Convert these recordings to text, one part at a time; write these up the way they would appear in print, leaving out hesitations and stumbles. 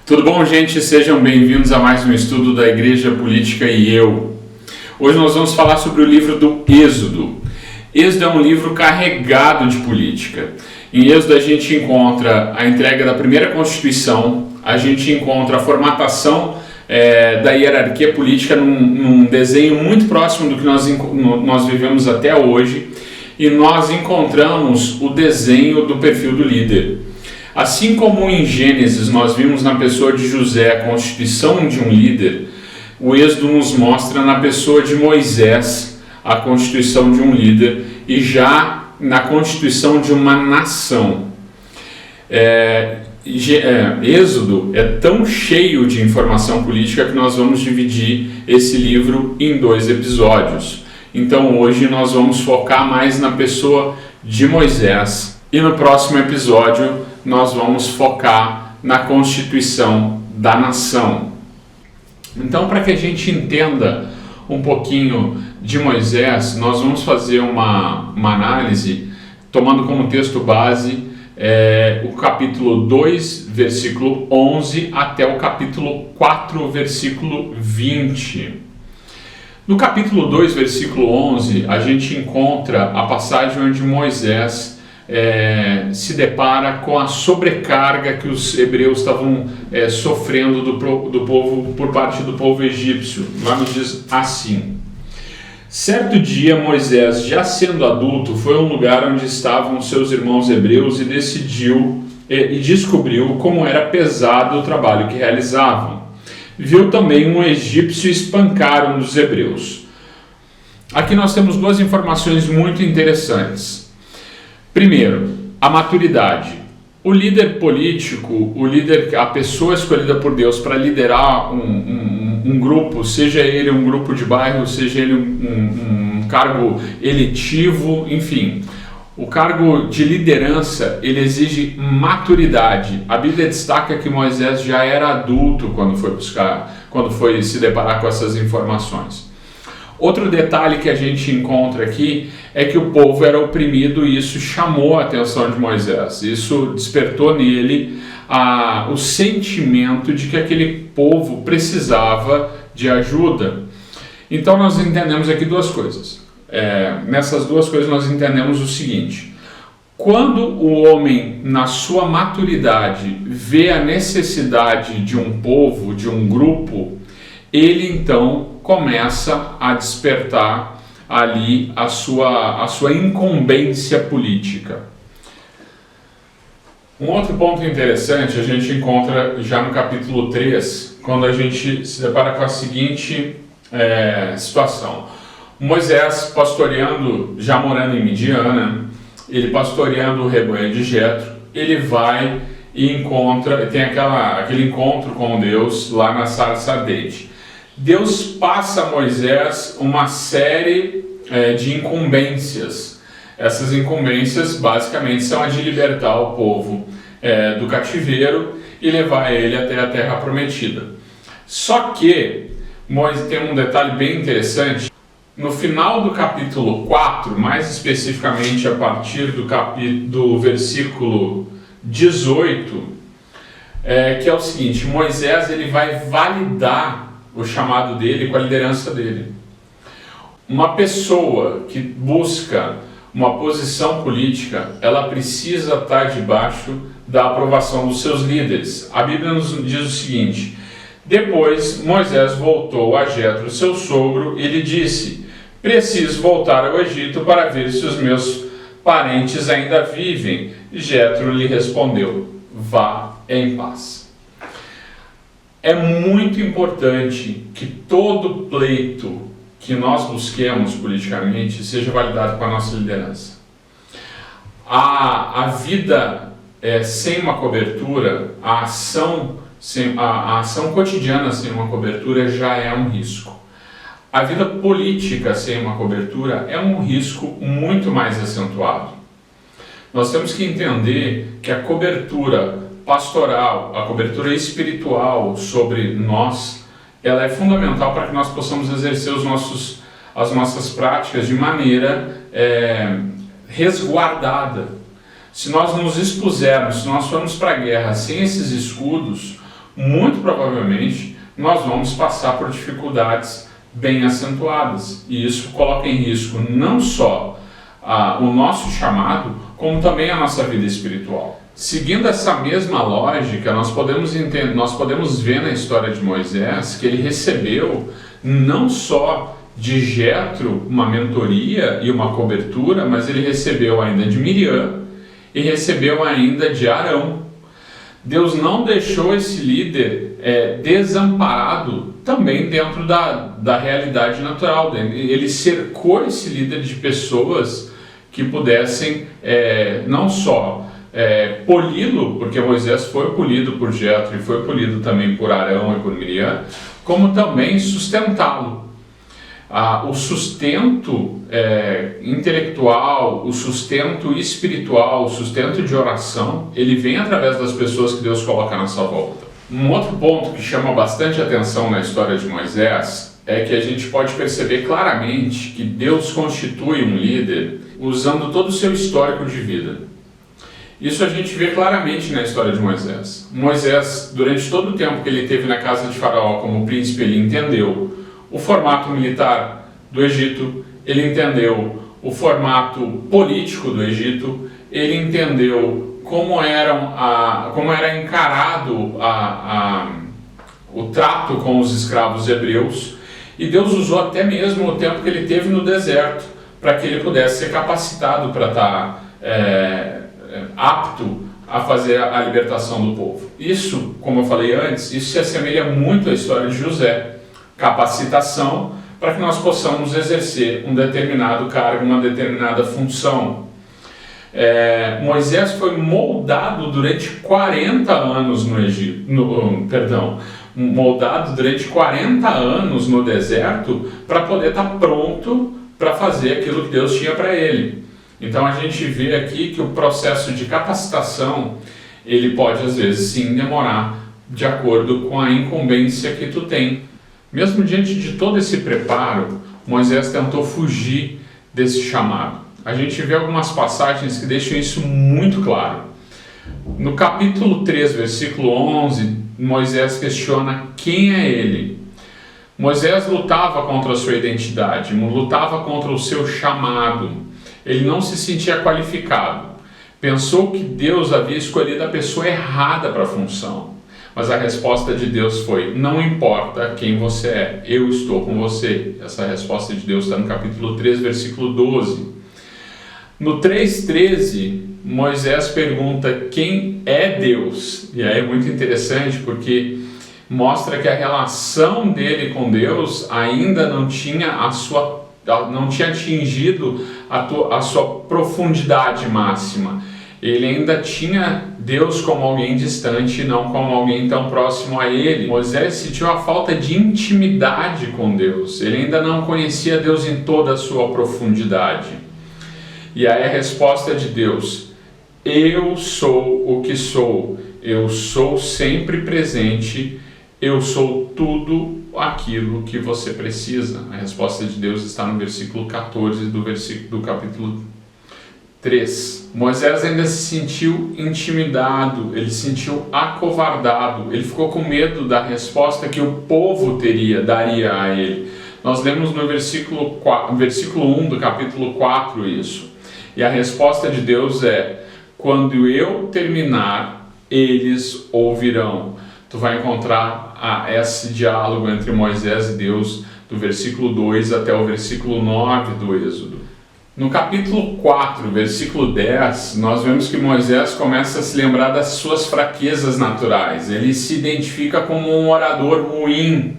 Tudo bom, gente? Sejam bem-vindos a mais um estudo da Igreja Política e Eu. Hoje nós vamos falar sobre o livro do Êxodo. Êxodo é um livro carregado de política. Em Êxodo a gente encontra a entrega da primeira Constituição, a gente encontra a formatação da hierarquia política num desenho muito próximo do que nós vivemos até hoje, e nós encontramos o desenho do perfil do líder. Assim como em Gênesis nós vimos na pessoa de José a constituição de um líder, o Êxodo nos mostra na pessoa de Moisés a constituição de um líder e já na constituição de uma nação. Êxodo é tão cheio de informação política que nós vamos dividir esse livro em 2 episódios. Então hoje nós vamos focar mais na pessoa de Moisés e no próximo episódio nós vamos focar na constituição da nação. Então, para que a gente entenda um pouquinho de Moisés, nós vamos fazer uma análise tomando como texto base o capítulo 2, versículo 11 até o capítulo 4, versículo 20. No capítulo 2, versículo 11, a gente encontra a passagem onde Moisés se depara com a sobrecarga que os hebreus estavam sofrendo do povo, por parte do povo egípcio. Lá nos diz assim: certo dia Moisés, já sendo adulto, foi a um lugar onde estavam seus irmãos hebreus e descobriu como era pesado o trabalho que realizavam. Viu também um egípcio espancar um dos hebreus. Aqui nós temos 2 informações muito interessantes. Primeiro, a maturidade. O líder político, a pessoa escolhida por Deus para liderar um grupo, seja ele um grupo de bairro, seja ele um cargo eletivo, enfim, o cargo de liderança, ele exige maturidade. A Bíblia destaca que Moisés já era adulto quando foi se deparar com essas informações. Outro detalhe que a gente encontra aqui é que o povo era oprimido e isso chamou a atenção de Moisés. Isso despertou nele o sentimento de que aquele povo precisava de ajuda. Então nós entendemos aqui 2 coisas. Nessas 2 coisas nós entendemos o seguinte: quando o homem, na sua maturidade, vê a necessidade de um povo, de um grupo, ele então começa a despertar ali a sua incumbência política. Um outro ponto interessante a gente encontra já no capítulo 3, quando a gente se depara com a seguinte situação. Moisés pastoreando, já morando em Midian, ele pastoreando o rebanho de Jetro, ele vai e tem aquele encontro com Deus lá na sarça ardente. Deus passa a Moisés uma série de incumbências. Essas incumbências basicamente são a de libertar o povo do cativeiro e levar ele até a terra prometida. Só que Moisés tem um detalhe bem interessante. No final do capítulo 4, mais especificamente a partir do versículo 18, que é o seguinte: Moisés ele vai validar o chamado dele com a liderança dele. Uma pessoa que busca uma posição política, ela precisa estar debaixo da aprovação dos seus líderes. A Bíblia nos diz o seguinte: depois Moisés voltou a Jetro, seu sogro, e lhe disse: preciso voltar ao Egito para ver se os meus parentes ainda vivem. Jetro lhe respondeu: vá em paz. É muito importante que todo pleito que nós busquemos politicamente seja validado com a nossa liderança. A vida sem uma cobertura, a ação cotidiana sem uma cobertura já é um risco. A vida política sem uma cobertura é um risco muito mais acentuado. Nós temos que entender que a cobertura pastoral, a cobertura espiritual sobre nós, ela é fundamental para que nós possamos exercer as nossas práticas de maneira resguardada. Se nós nos expusermos, se nós formos para a guerra sem esses escudos, muito provavelmente nós vamos passar por dificuldades bem acentuadas. E isso coloca em risco não só o nosso chamado, como também a nossa vida espiritual. Seguindo essa mesma lógica, nós podemos ver na história de Moisés que ele recebeu não só de Jetro uma mentoria e uma cobertura, mas ele recebeu ainda de Miriam e recebeu ainda de Arão. Deus não deixou esse líder desamparado também dentro da realidade natural dele. Ele cercou esse líder de pessoas que pudessem não só poli-lo, porque Moisés foi polido por Jetro e foi polido também por Arão e por Miriam, como também sustentá-lo. O sustento intelectual, o sustento espiritual, o sustento de oração, ele vem através das pessoas que Deus coloca à nossa volta. Um outro ponto que chama bastante atenção na história de Moisés é que a gente pode perceber claramente que Deus constitui um líder usando todo o seu histórico de vida. Isso a gente vê claramente na história de Moisés. Moisés, durante todo o tempo que ele teve na casa de Faraó como príncipe, ele entendeu o formato militar do Egito, ele entendeu o formato político do Egito, ele entendeu como era encarado o trato com os escravos hebreus, e Deus usou até mesmo o tempo que ele teve no deserto para que ele pudesse ser capacitado para estar apto a fazer a libertação do povo. Isso, como eu falei antes, isso se assemelha muito à história de José. Capacitação para que nós possamos exercer um determinado cargo, uma determinada função. Moisés foi moldado durante 40 anos no Egito, moldado durante 40 anos no deserto para poder estar pronto para fazer aquilo que Deus tinha para ele. Então a gente vê aqui que o processo de capacitação, ele pode às vezes sim demorar de acordo com a incumbência que tu tem. Mesmo diante de todo esse preparo, Moisés tentou fugir desse chamado. A gente vê algumas passagens que deixam isso muito claro. No capítulo 3, versículo 11, Moisés questiona quem é ele. Moisés lutava contra a sua identidade, lutava contra o seu chamado. Ele não se sentia qualificado. Pensou que Deus havia escolhido a pessoa errada para a função. Mas a resposta de Deus foi: não importa quem você é, eu estou com você. Essa resposta de Deus está no capítulo 3, versículo 12. No 3,13, Moisés pergunta quem é Deus. E aí é muito interessante porque mostra que a relação dele com Deus ainda não tinha atingido a sua profundidade máxima. Ele ainda tinha Deus como alguém distante e não como alguém tão próximo a ele. Moisés sentiu a falta de intimidade com Deus. Ele ainda não conhecia Deus em toda a sua profundidade. E aí a resposta de Deus: eu sou o que sou. Eu sou sempre presente. Eu sou tudo aquilo que você precisa. A resposta de Deus está no versículo 14 do capítulo 3. Moisés ainda se sentiu intimidado, ele se sentiu acovardado, ele ficou com medo da resposta que o povo daria a ele. Nós lemos no versículo 1 do capítulo 4 isso. E a resposta de Deus é: quando eu terminar, eles ouvirão. Tu vai encontrar esse diálogo entre Moisés e Deus do versículo 2 até o versículo 9 do Êxodo. No capítulo 4, versículo 10, nós vemos que Moisés começa a se lembrar das suas fraquezas naturais. Ele se identifica como um orador ruim.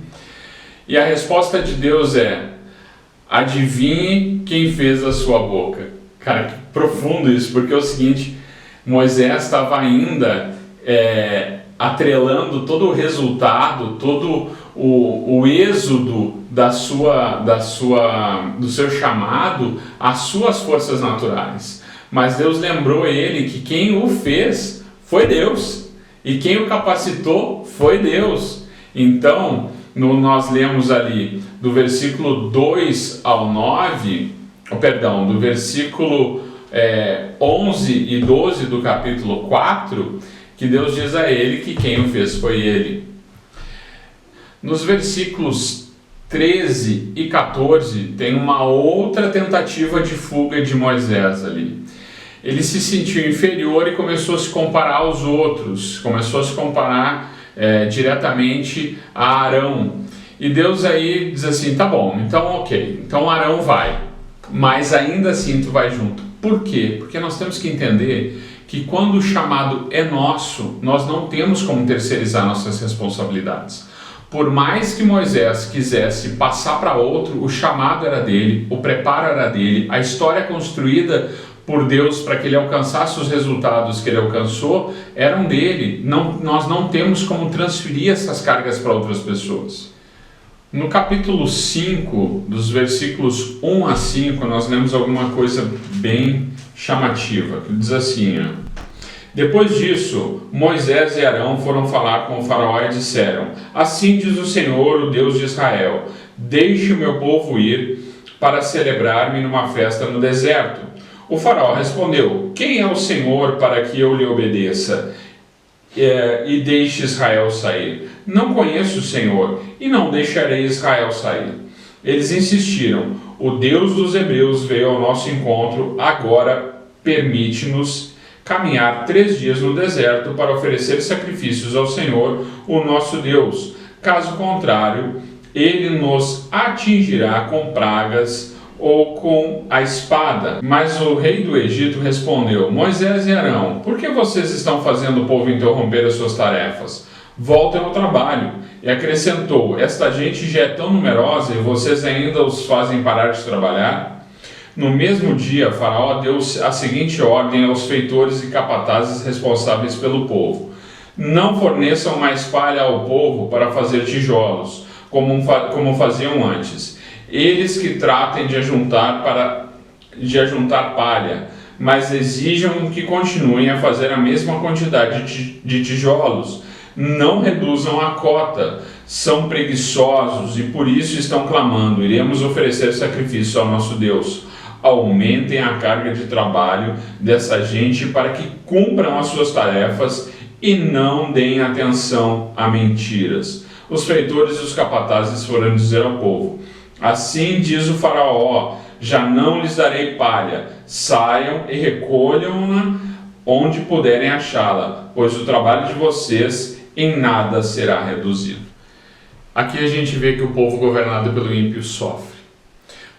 E a resposta de Deus é: adivinhe quem fez a sua boca. Cara, que profundo isso, porque é o seguinte: Moisés estava ainda atrelando todo o resultado, todo o êxodo do seu chamado às suas forças naturais. Mas Deus lembrou ele que quem o fez foi Deus, e quem o capacitou foi Deus. Então, nós lemos ali do versículo 2 ao 9, do versículo 11 e 12 do capítulo 4, que Deus diz a ele que quem o fez foi ele. Nos versículos 13 e 14 tem uma outra tentativa de fuga de Moisés ali. Ele se sentiu inferior e começou a se comparar aos outros, começou a se comparar diretamente a Arão. E Deus aí diz assim, tá bom, então ok, então Arão vai, mas ainda assim tu vai junto. Por quê? Porque nós temos que entender que quando o chamado é nosso, nós não temos como terceirizar nossas responsabilidades. Por mais que Moisés quisesse passar para outro, o chamado era dele, o preparo era dele, a história construída por Deus para que ele alcançasse os resultados que ele alcançou eram dele. Nós não temos como transferir essas cargas para outras pessoas. No capítulo 5, dos versículos 1 a 5, nós lemos alguma coisa bem chamativa, que diz assim, Depois disso, Moisés e Arão foram falar com o faraó e disseram, assim diz o Senhor, o Deus de Israel, deixe o meu povo ir para celebrar-me numa festa no deserto. O faraó respondeu, quem é o Senhor para que eu lhe obedeça e deixe Israel sair? Não conheço o Senhor e não deixarei Israel sair. Eles insistiram, o Deus dos hebreus veio ao nosso encontro, agora permite-nos caminhar 3 dias no deserto para oferecer sacrifícios ao Senhor, o nosso Deus. Caso contrário, ele nos atingirá com pragas ou com a espada. Mas o rei do Egito respondeu, Moisés e Arão, por que vocês estão fazendo o povo interromper as suas tarefas? Voltem ao trabalho. E acrescentou, esta gente já é tão numerosa e vocês ainda os fazem parar de trabalhar? No mesmo dia, Faraó deu a seguinte ordem aos feitores e capatazes responsáveis pelo povo. Não forneçam mais palha ao povo para fazer tijolos, como faziam antes. Eles que tratem de ajuntar palha, mas exijam que continuem a fazer a mesma quantidade de tijolos. Não reduzam a cota, são preguiçosos e por isso estão clamando, iremos oferecer sacrifício ao nosso Deus. Aumentem a carga de trabalho dessa gente para que cumpram as suas tarefas e não deem atenção a mentiras. Os feitores e os capatazes foram dizer ao povo, assim diz o faraó, já não lhes darei palha, saiam e recolham-na onde puderem achá-la, pois o trabalho de vocês em nada será reduzido. Aqui a gente vê que o povo governado pelo ímpio sofre.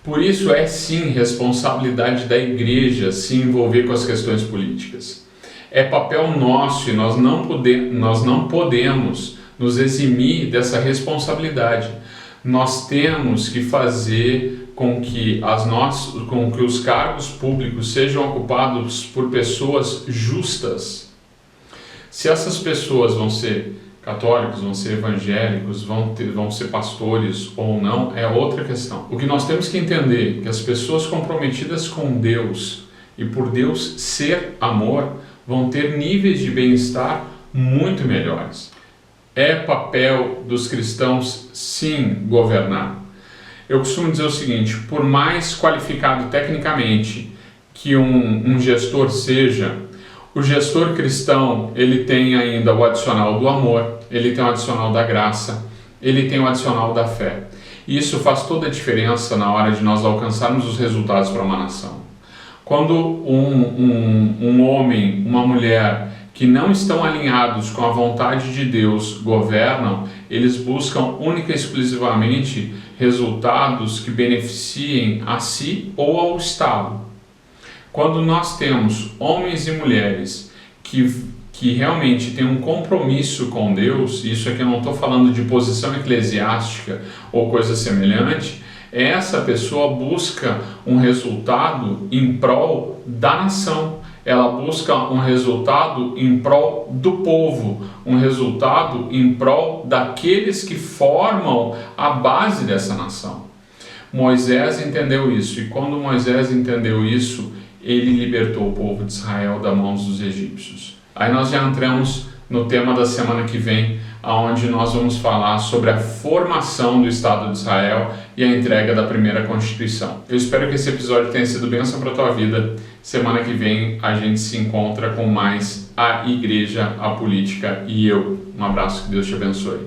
Por isso é sim responsabilidade da igreja se envolver com as questões políticas. É papel nosso e nós não podemos nos eximir dessa responsabilidade. Nós temos que fazer com que os cargos públicos sejam ocupados por pessoas justas. Se essas pessoas vão ser católicos, vão ser evangélicos, vão ser pastores ou não, é outra questão. O que nós temos que entender é que as pessoas comprometidas com Deus e por Deus ser amor vão ter níveis de bem-estar muito melhores. É papel dos cristãos, sim, governar. Eu costumo dizer o seguinte, por mais qualificado tecnicamente que um gestor seja, o gestor cristão, ele tem ainda o adicional do amor, ele tem o adicional da graça, ele tem o adicional da fé. E isso faz toda a diferença na hora de nós alcançarmos os resultados para uma nação. Quando um homem, uma mulher que não estão alinhados com a vontade de Deus governam, eles buscam única e exclusivamente resultados que beneficiem a si ou ao Estado. Quando nós temos homens e mulheres que realmente têm um compromisso com Deus, isso aqui eu não estou falando de posição eclesiástica ou coisa semelhante, essa pessoa busca um resultado em prol da nação. Ela busca um resultado em prol do povo, um resultado em prol daqueles que formam a base dessa nação. Moisés entendeu isso, e quando Moisés entendeu isso, ele libertou o povo de Israel das mãos dos egípcios. Aí nós já entramos no tema da semana que vem, onde nós vamos falar sobre a formação do Estado de Israel e a entrega da primeira Constituição. Eu espero que esse episódio tenha sido bênção para a tua vida. Semana que vem a gente se encontra com mais a igreja, a política e eu. Um abraço, que Deus te abençoe.